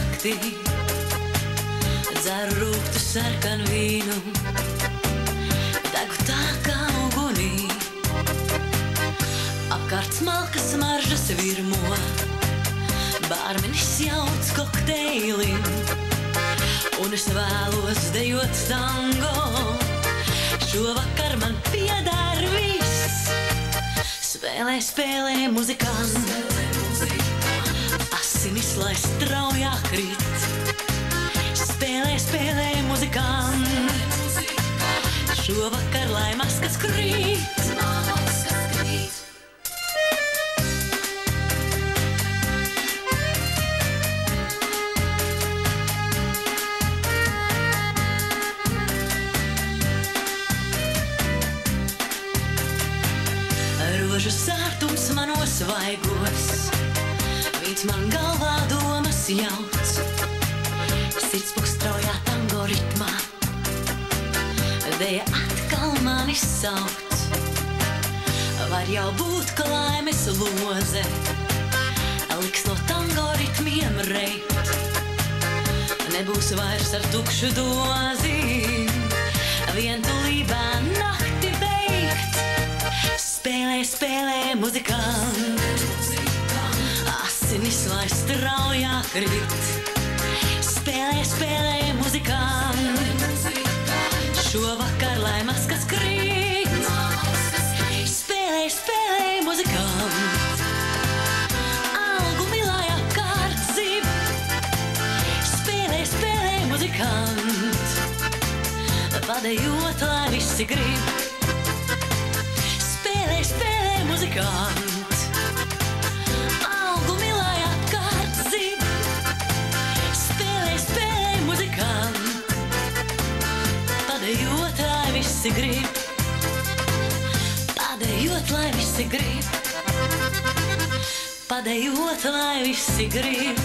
naktī, dzeru rūgtu sarkanu vīnu, degu tā kā ugunī. Apkārt smalkas smaržas virmo, bārmenis jauc kokteilim, un es vēlos dejot tango. Šovakar man piedar viss. Spēlē, spēlē muzikants, asinis lai straujāk rit. Spēlē, spēlē muzikants, šovakar lai maskas krīt. Rožu sārtums manos vaigos, vīts man galvā domas jauc, sirdspuks straujā tango ritmā, deja atkal mani sauc. Var jau būt, ka laimes loze liks no tango ritmiem reikt, nebūs vairs ar tukšu dozi, vientulībā nakti beigt. Spēlē, spēlē muzikants, asinis lai straujāk rit. Spēlē, spēlē muzikants, šovakar lai maskas krīt. Spēlē, spēlē muzikants, algumi lai apkārt zib. Spēlē, spēlē muzikants, padejot lai visi grib. Spēlē muzikants, algumi lai apkārt zib. Spēlē, spēlē muzikants, padejot lai visi grib. Padejot lai visi grib. Padejot lai visi grib.